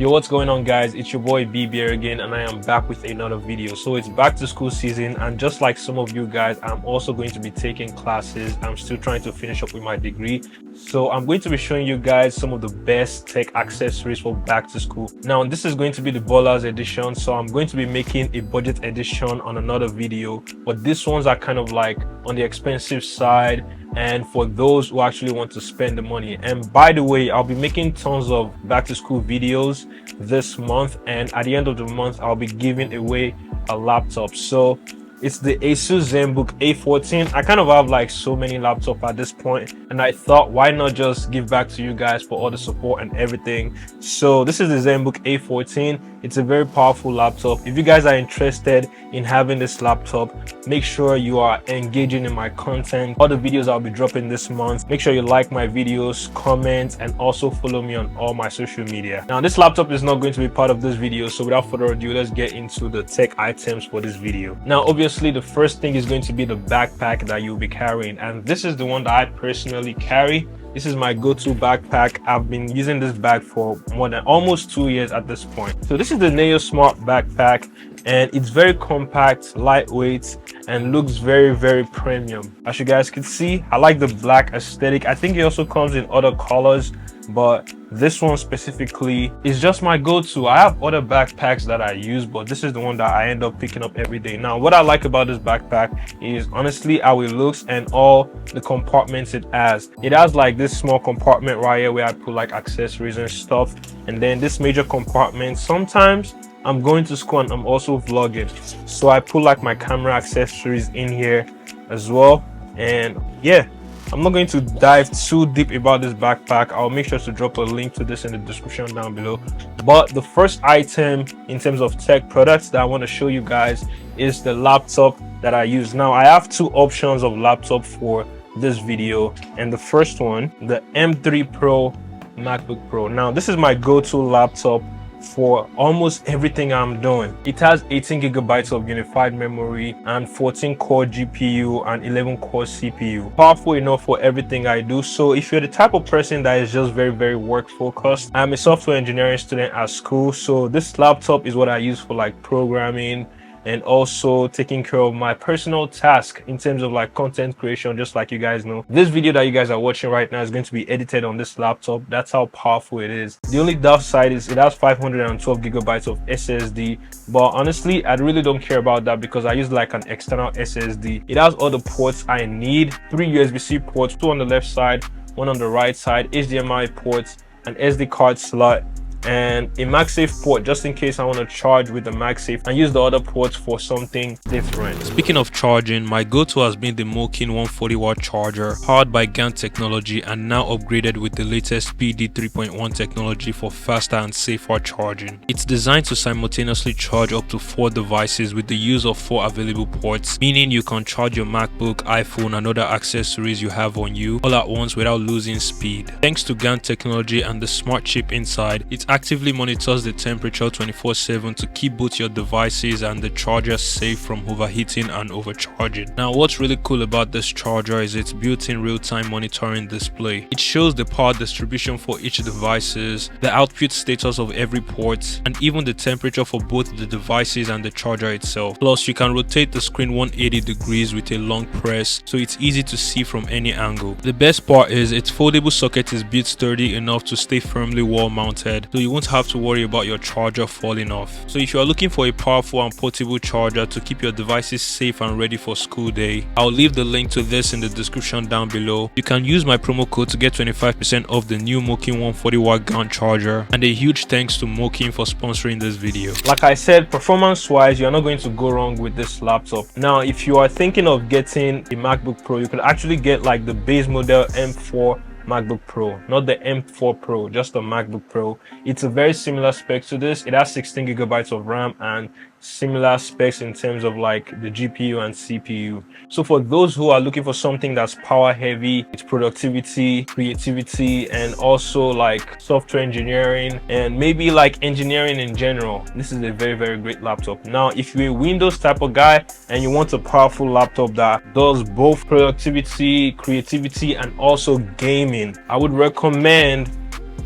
Yo, what's going on, guys? It's your boy B here again, and I am back with another video. So it's back to school season, and just like some of you guys, I'm also going to be taking classes. I'm still trying to finish up with my degree, so I'm going to be showing you guys some of the best tech accessories for back to school. Now this is going to be the Ballers edition, so I'm going to be making a budget edition on another video, but these ones are kind of like on the expensive side and for those who actually want to spend the money. And by the way, I'll be making tons of back to school videos this month, and at the end of the month I'll be giving away a laptop. So it's the Asus ZenBook A14. I kind of have like so many laptops at this point, and I thought, why not just give back to you guys for all the support and everything. So this is the ZenBook A14. It's a very powerful laptop. If you guys are interested in having this laptop, make sure you are engaging in my content, all the videos I'll be dropping this month. Make sure you like my videos, comment, and also follow me on all my social media. Now this laptop is not going to be part of this video, so without further ado, let's get into the tech items for this video. Now obviously the first thing is going to be the backpack that you'll be carrying, and this is the one that I personally carry. This is my go-to backpack. I've been using this bag for more than almost 2 years at this point. So this is the Neo Smart backpack, and it's very compact, lightweight, and looks very premium. As you guys can see, I like the black aesthetic. I think it also comes in other colors, but this one specifically is just my go-to. I have other backpacks that I use, but this is the one that I end up picking up every day. Now what I like about this backpack is honestly how it looks and all the compartments it has. It has like this small compartment right here where I put like accessories and stuff, and then this major compartment. Sometimes I'm going to school and I'm also vlogging, so I put like my camera accessories in here as well. And yeah, I'm not going to dive too deep about this backpack. I'll make sure to drop a link to this in the description down below. But the first item in terms of tech products that I want to show you guys is the laptop that I use. Now I have two options of laptop for this video, and the first one, the M3 Pro MacBook Pro. Now this is my go-to laptop for almost everything I'm doing. It has 18 gigabytes of unified memory and 14 core GPU and 11 core CPU. Powerful enough for everything I do. So if you're the type of person that is just very work focused, I'm a software engineering student at school, so this laptop is what I use for like programming and also taking care of my personal task in terms of like content creation. Just like you guys know, this video that you guys are watching right now is going to be edited on this laptop. That's how powerful it is. The only downside is it has 512 gigabytes of SSD, but honestly I really don't care about that because I use like an external SSD. It has all the ports I need, 3 USB-C ports, 2 on the left side, 1 on the right side, HDMI ports, an SD card slot, and a MagSafe port just in case I want to charge with the MagSafe and use the other ports for something different. Speaking of charging, my go-to has been the MOKiN 140-watt charger powered by GaN technology and now upgraded with the latest PD 3.1 technology for faster and safer charging. It's designed to simultaneously charge up to 4 devices with the use of 4 available ports, meaning you can charge your MacBook, iPhone, and other accessories you have on you all at once without losing speed. Thanks to GaN technology and the smart chip inside, it actively monitors the temperature 24/7 to keep both your devices and the charger safe from overheating and overcharging. Now what's really cool about this charger is its built-in real-time monitoring display. It shows the power distribution for each devices, the output status of every port, and even the temperature for both the devices and the charger itself. Plus you can rotate the screen 180 degrees with a long press, so it's easy to see from any angle. The best part is its foldable socket is built sturdy enough to stay firmly wall mounted, so you won't have to worry about your charger falling off. So if you are looking for a powerful and portable charger to keep your devices safe and ready for school day, I'll leave the link to this in the description down below. You can use my promo code to get 25% off the new MOKiN 140-watt GaN charger, and a huge thanks to MOKiN for sponsoring this video. Like I said, performance wise, you're not going to go wrong with this laptop. Now if you are thinking of getting a MacBook Pro, you could actually get like the base model M4 MacBook Pro, not the M4 Pro, just the MacBook Pro. It's a very similar spec to this. It has 16 gigabytes of RAM and similar specs in terms of like the GPU and CPU. So for those who are looking for something that's power heavy, it's productivity, creativity, and also like software engineering and maybe like engineering in general, this is a very great laptop. Now if you're a Windows type of guy and you want a powerful laptop that does both productivity, creativity, and also gaming, I would recommend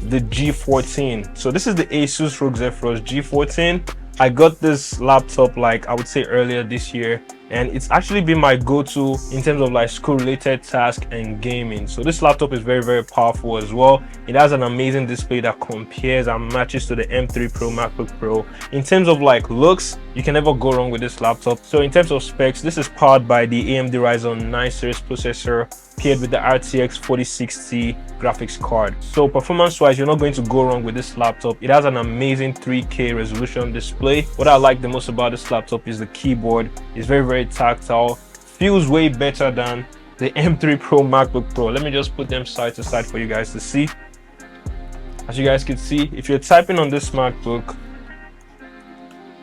the G14. So this is the Asus ROG Zephyrus G14. I got this laptop like I would say earlier this year, and it's actually been my go-to in terms of like school related tasks and gaming. So this laptop is very powerful as well. It has an amazing display that compares and matches to the M3 Pro MacBook Pro. In terms of like looks, you can never go wrong with this laptop. So in terms of specs, this is powered by the AMD Ryzen 9 series processor paired with the RTX 4060 graphics card. So performance wise, you're not going to go wrong with this laptop. It has an amazing 3K resolution display. What I like the most about this laptop is the keyboard. It's very tactile, feels way better than the M3 Pro MacBook Pro. Let me just put them side to side for you guys to see. As you guys can see, if you're typing on this MacBook,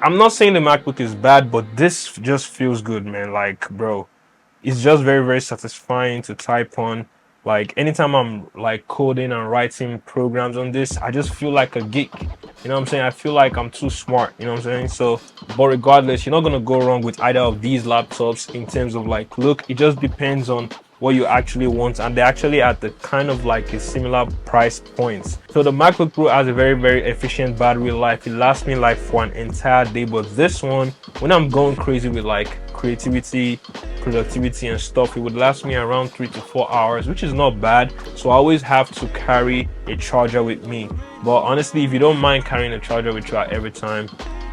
I'm not saying the MacBook is bad, but this just feels good, man. Like, bro, it's just very satisfying to type on. Like anytime I'm like coding and writing programs on this, I just feel like a geek. You know what I'm saying? I feel like I'm too smart, you know what I'm saying? So, but regardless, you're not gonna go wrong with either of these laptops in terms of like look. It just depends on what you actually want, and they're actually at the kind of like a similar price points. So the MacBook Pro has a very efficient battery life. It lasts me like for an entire day, but this one, when I'm going crazy with like creativity, productivity and stuff, it would last me around 3 to 4 hours, which is not bad. So I always have to carry a charger with me. But honestly, if you don't mind carrying a charger with you at every time,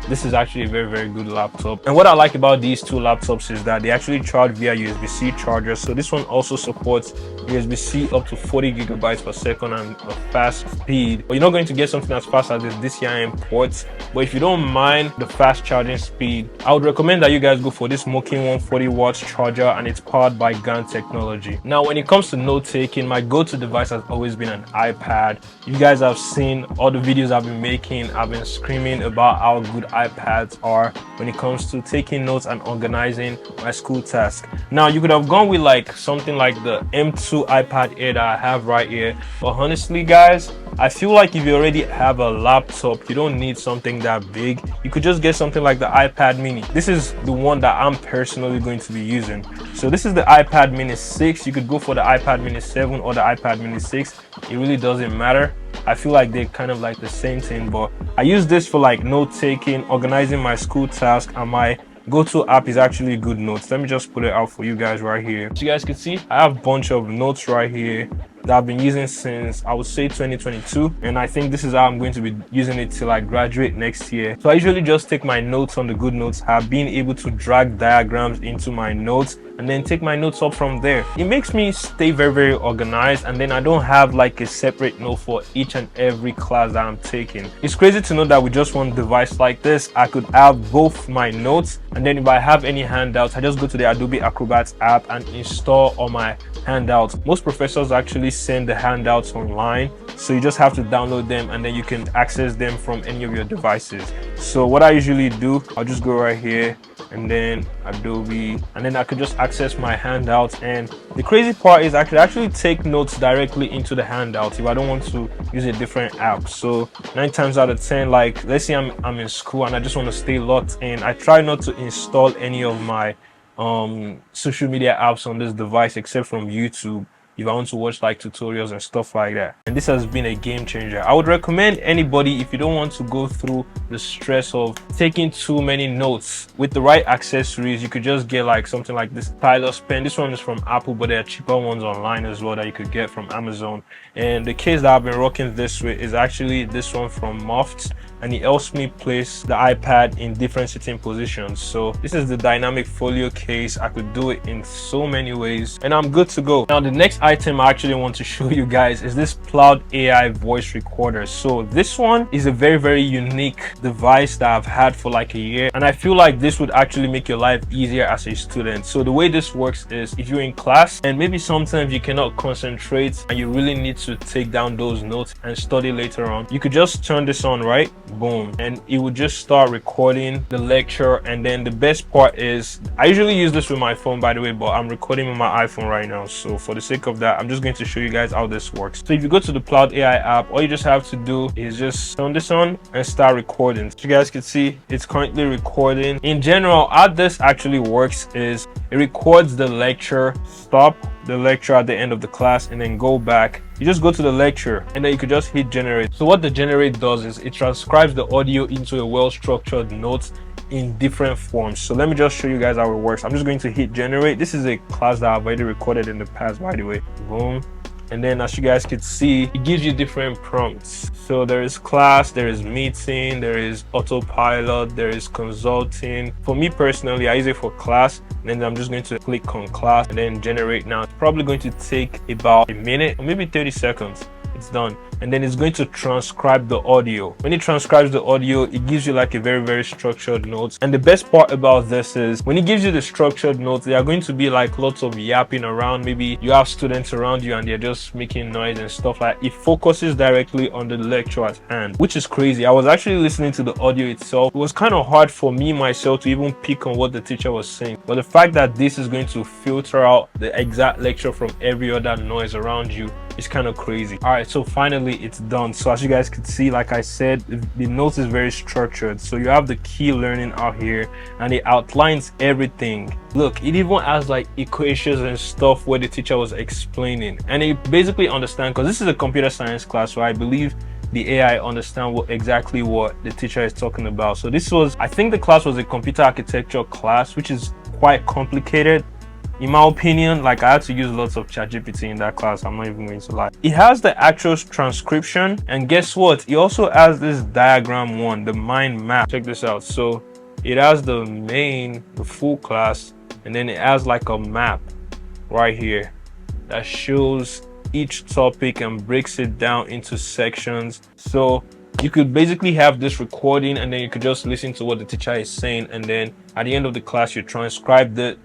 this is actually a very good laptop. And what I like about these two laptops is that they actually charge via USB-C charger. So this one also supports USB-C up to 40 gigabytes per second and a fast speed. But you're not going to get something as fast as the DCI ports. But if you don't mind the fast charging speed, I would recommend that you guys go for this MOKiN 140 watts charger, and it's powered by GaN technology. Now, when it comes to note taking, my go-to device has always been an iPad. You guys have seen all the videos I've been making. I've been screaming about how good iPads are when it comes to taking notes and organizing my school tasks. Now, you could have gone with like something like the M2 iPad Air that I have right here, but honestly guys, I feel like if you already have a laptop, you don't need something that big. You could just get something like the iPad mini. This is the one that I'm personally going to be using. So this is the iPad mini 6. You could go for the iPad mini 7 or the iPad mini 6. It really doesn't matter. I feel like they're kind of like the same thing, but I use this for like note taking, organizing my school task, and my go-to app is actually Good Notes. Let me just put it out for you guys right here. So you guys can see I have a bunch of notes right here that I've been using since I would say 2022, and I think this is how I'm going to be using it till I graduate next year. So I usually just take my notes on the Good Notes app, being able to drag diagrams into my notes and then take my notes up from there. It makes me stay very organized, and then I don't have like a separate note for each and every class that I'm taking. It's crazy to know that with just one device like this, I could have both my notes, and then if I have any handouts, I just go to the Adobe Acrobat app and install all my handouts. Most professors actually send the handouts online, so you just have to download them and then you can access them from any of your devices. So what I usually do, I'll just go right here and then Adobe, and then I could just access my handouts. And the crazy part is I could actually take notes directly into the handouts if I don't want to use a different app. So 9 times out of 10, like let's say I'm in school and I just want to stay locked in, I try not to install any of my social media apps on this device except from YouTube, if I want to watch like tutorials and stuff like that. And this has been a game changer. I would recommend anybody, if you don't want to go through the stress of taking too many notes, with the right accessories, you could just get like something like this stylus pen. This one is from Apple, but there are cheaper ones online as well that you could get from Amazon. And the case that I've been rocking this with is actually this one from Moft, and it helps me place the iPad in different sitting positions. So this is the dynamic folio case. I could do it in so many ways and I'm good to go. Now the next item I actually want to show you guys is this Cloud AI voice recorder. So this one is a very unique device that I've had for like a year, and I feel like this would actually make your life easier as a student. So the way this works is, if you're in class and maybe sometimes you cannot concentrate and you really need to take down those notes and study later on, you could just turn this on, right? Boom, and it would just start recording the lecture. And then the best part is, I usually use this with my phone, by the way, but I'm recording with my iPhone right now, so for the sake of that, I'm just going to show you guys how this works. So if you go to the Cloud AI app, all you just have to do is just turn this on and start recording. So you guys can see it's currently recording. In general, how this actually works is, it It records the lecture, stop the lecture at the end of the class, and then go back. You just go to the lecture and then you could just hit generate. So what the generate does is it transcribes the audio into a well-structured note in different forms. So let me just show you guys how it works. I'm just going to hit generate. This is a class that I've already recorded in the past, by the way. Boom. And then as you guys can see, it gives you different prompts. So there is class, there is meeting, there is autopilot, there is consulting. For me personally, I use it for class. And then I'm just going to click on class and then generate now. It's probably going to take about a minute or maybe 30 seconds. It's done. And then it's going to transcribe the audio. When it transcribes the audio, it gives you like a very structured notes. And the best part about this is when it gives you the structured notes, there are going to be like lots of yapping around. Maybe you have students around you and they're just making noise and stuff like that. It focuses directly on the lecture at hand, which is crazy. I was actually listening to the audio itself. It was kind of hard for me myself to even pick on what the teacher was saying. But the fact that this is going to filter out the exact lecture from every other noise around you, it's kind of crazy. All right, so finally it's done. So as you guys can see, like I said, the notes is very structured. So you have the key learning out here and it outlines everything. Look, it even has like equations and stuff where the teacher was explaining, and it basically understands, because this is a computer science class, so I believe the AI understand exactly what the teacher is talking about. So this was, I think the class was a computer architecture class, which is quite complicated. In my opinion, like I had to use lots of ChatGPT in that class. I'm not even going to lie. It has the actual transcription, and guess what? It also has this diagram one, the mind map. Check this out. So it has the full class, and then it has like a map right here that shows each topic and breaks it down into sections. So you could basically have this recording and then you could just listen to what the teacher is saying, and then at the end of the class you transcribe the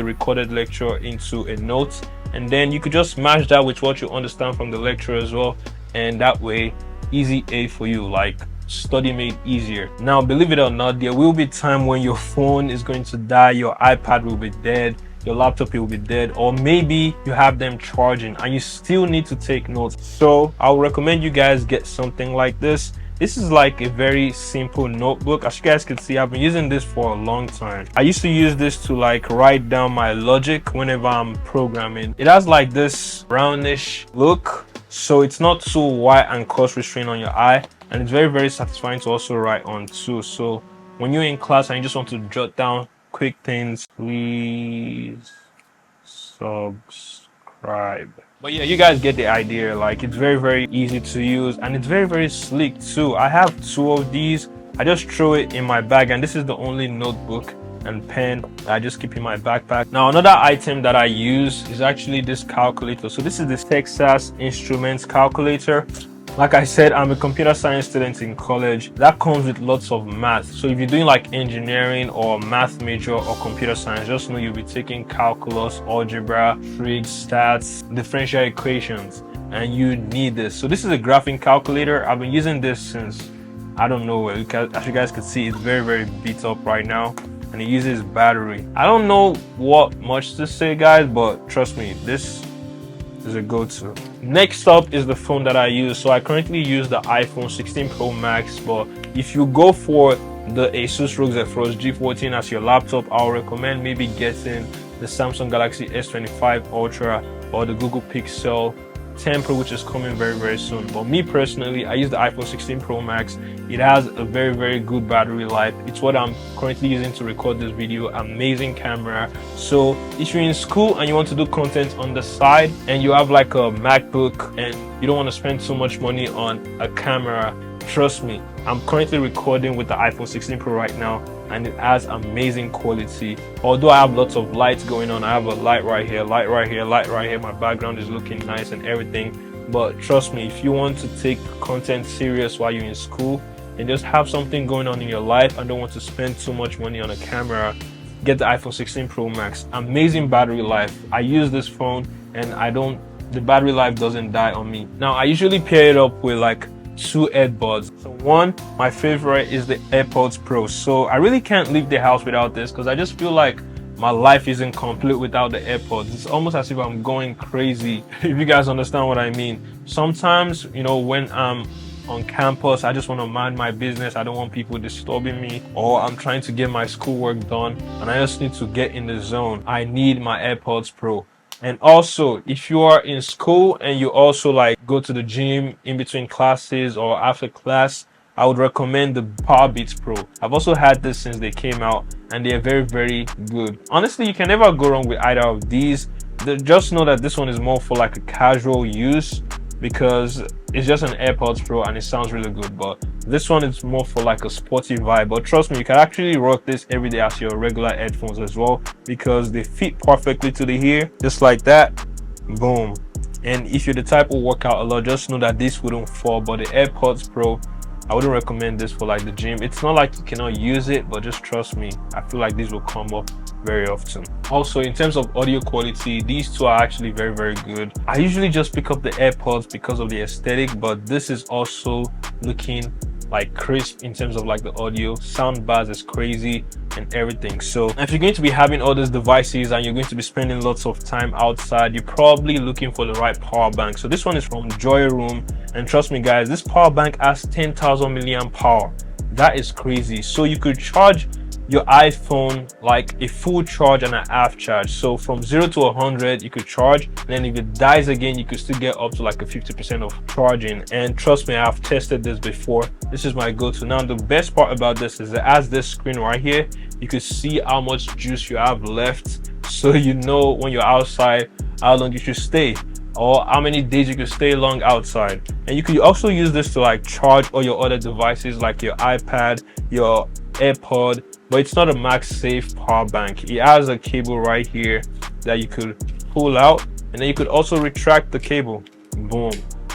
recorded lecture into a note, and then you could just match that with what you understand from the lecture as well, and that way easy A for you, like study made easier. Now believe it or not, there will be time when your phone is going to die, your iPad will be dead, your laptop will be dead, or maybe you have them charging and you still need to take notes. So I would recommend you guys get something like this. This is like a very simple notebook. As you guys can see, I've been using this for a long time. I used to use this to like write down my logic whenever I'm programming. It has like this brownish look, so it's not too white and cause restraint on your eye, and it's very satisfying to also write on too. So when you're in class and you just want to jot down quick things, please subscribe. But yeah, you guys get the idea. Like, it's very easy to use, and it's very sleek too. I have 2 of these. I just throw it in my bag, and this is the only notebook and pen that I just keep in my backpack. Now another item that I use is actually this calculator. So this is the Texas Instruments calculator. Like I said, I'm a computer science student in college. That comes with lots of math. So if you're doing like engineering or math major or computer science, just know you'll be taking calculus, algebra, trig, stats, differential equations, and you need this. So this is a graphing calculator. I've been using this since, I don't know, as you guys can see, it's very beat up right now, and it uses battery. I don't know what much to say, guys, but trust me, this is a go-to. Next up is the phone that I use. So I currently use the iPhone 16 Pro Max, but if you go for the Asus ROG Zephyrus G14 as your laptop, I'll recommend maybe getting the Samsung Galaxy S25 Ultra or the Google Pixel 10 Pro, which is coming very soon. But me personally, I use the iPhone 16 Pro Max. It has a very good battery life. It's what I'm currently using to record this video. Amazing camera. So if you're in school and you want to do content on the side and you have like a MacBook and you don't want to spend so much money on a camera, trust me, I'm currently recording with the iPhone 16 Pro right now, and it has amazing quality. Although I have lots of lights going on, I have a light right here, light right here, light right here, my background is looking nice and everything. But trust me, if you want to take content serious while you're in school and just have something going on in your life and don't want to spend too much money on a camera, get the iPhone 16 Pro Max. Amazing battery life. I use this phone and the battery life doesn't die on me. Now I usually pair it up with like 2 earbuds. So one, my favorite is the AirPods Pro. So I really can't leave the house without this, because I just feel like my life isn't complete without the AirPods. It's almost as if I'm going crazy, if you guys understand what I mean. Sometimes, you know, when I'm on campus. I just want to mind my business. I don't want people disturbing me, or I'm trying to get my schoolwork done and I just need to get in the zone. I need my AirPods Pro. And also, if you are in school and you also like go to the gym in between classes or after class, I would recommend the Powerbeats Pro. I've also had this since they came out and they're very, very good. Honestly, you can never go wrong with either of these. Just know that this one is more for like a casual use because it's just an AirPods Pro and it sounds really good, but this one is more for like a sporty vibe. But trust me, you can actually rock this every day as your regular headphones as well because they fit perfectly to the ear, just like that. Boom. And if you're the type who work out a lot, just know that this wouldn't fall. But the AirPods Pro, I wouldn't recommend this for like the gym. It's not like you cannot use it, but just trust me, I feel like these will come up very often. Also, in terms of audio quality, these two are actually very, very good. I usually just pick up the AirPods because of the aesthetic, but this is also looking like crisp in terms of like the audio. Sound bars is crazy and everything. So if you're going to be having all these devices and you're going to be spending lots of time outside, you're probably looking for the right power bank. So this one is from Joy Room, and trust me guys, this power bank has 10,000 milliamp power. That is crazy. So you could charge your iPhone like a full charge and a half charge. So from 0 to 100 you could charge, and then if it dies again you could still get up to like a 50% of charging. And trust me, I've tested this before. This is my go-to. Now the best part about this is that as this screen right here, you can see how much juice you have left, so you know when you're outside how long you should stay or how many days you can stay long outside. And you could also use this to like charge all your other devices like your iPad, your AirPod, but it's not a MagSafe power bank. It has a cable right here that you could pull out, and then you could also retract the cable. Boom.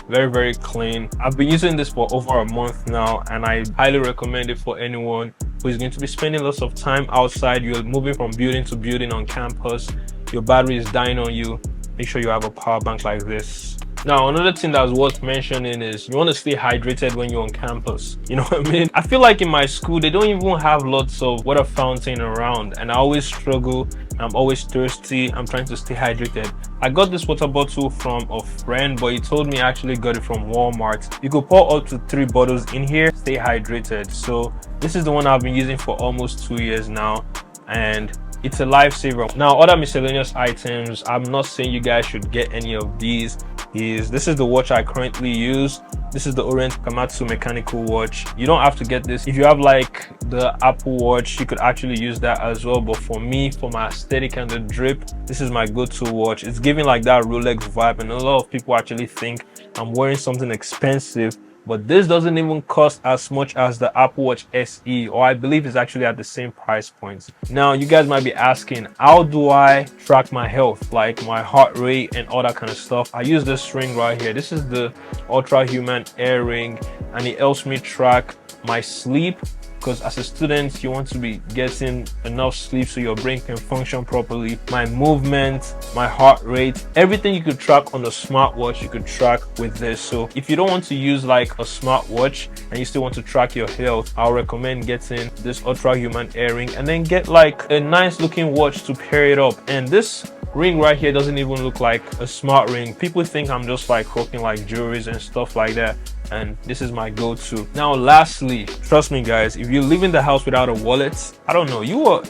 Very, very clean. I've been using this for over a month now, and I highly recommend it for anyone who is going to be spending lots of time outside. You're moving from building to building on campus, your battery is dying on you. Make sure you have a power bank like this. Now, another thing that's worth mentioning is you want to stay hydrated when you're on campus. You know what I mean? I feel like in my school, they don't even have lots of water fountain around, and I always struggle. I'm always thirsty. I'm trying to stay hydrated. I got this water bottle from a friend, but he told me I actually got it from Walmart. You could pour up to 3 bottles in here, stay hydrated. So this is the one I've been using for almost 2 years now, and it's a lifesaver. Now, other miscellaneous items, I'm not saying you guys should get any of these. This is the watch I currently use. This is the Orient Kamatsu mechanical watch. You don't have to get this. If you have like the Apple Watch, you could actually use that as well. But for me, for my aesthetic and the drip, this is my go-to watch. It's giving like that Rolex vibe, and a lot of people actually think I'm wearing something expensive. But this doesn't even cost as much as the Apple Watch SE, or I believe it's actually at the same price point. Now, you guys might be asking, how do I track my health, like my heart rate and all that kind of stuff? I use this ring right here. This is the Ultra Human Air Ring, and it helps me track my sleep, because as a student you want to be getting enough sleep so your brain can function properly. My movement, my heart rate, everything you could track on a smartwatch you could track with this. So if you don't want to use like a smartwatch and you still want to track your health, I'll recommend getting this Ultra Human Air Ring, and then get like a nice looking watch to pair it up. And this ring right here doesn't even look like a smart ring. People think I'm just like rocking like jewelries and stuff like that, and this is my go-to. Now lastly, trust me guys, if you're leaving the house without a wallet, I don't know, you're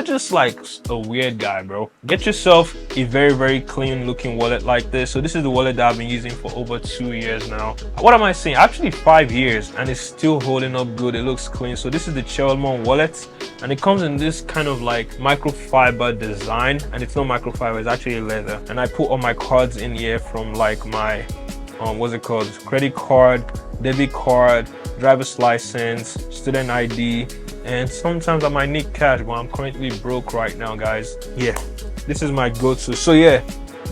just like a weird guy, bro. Get yourself a very, very clean looking wallet like this. So this is the wallet that I've been using for over 2 years now. What am I saying? Actually 5 years, and it's still holding up good. It looks clean. So this is the Chelmon wallet, and it comes in this kind of like microfiber design, and it's not microfiber, it's actually leather. And I put all my cards in here, from like my what's it called, credit card, debit card, driver's license, student ID, and sometimes I might need cash, but I'm currently broke right now, guys. Yeah, this is my go-to. So yeah,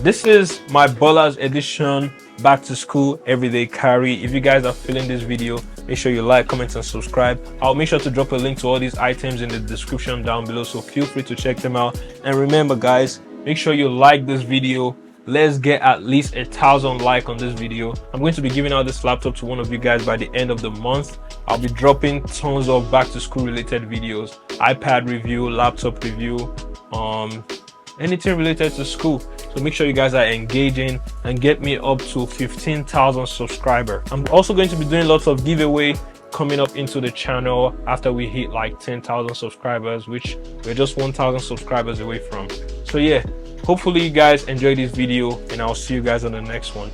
this is my Ballers edition back to school everyday carry. If you guys are feeling this video, make sure you like, comment, and subscribe. I'll make sure to drop a link to all these items in the description down below, so feel free to check them out. And remember guys, make sure you like this video. Let's get at least 1,000 likes on this video. I'm going to be giving out this laptop to one of you guys by the end of the month. I'll be dropping tons of back to school related videos, iPad review, laptop review, anything related to school. So make sure you guys are engaging and get me up to 15,000 subscribers. I'm also going to be doing lots of giveaway coming up into the channel after we hit like 10,000 subscribers, which we're just 1,000 subscribers away from. So yeah, hopefully you guys enjoyed this video, and I'll see you guys on the next one.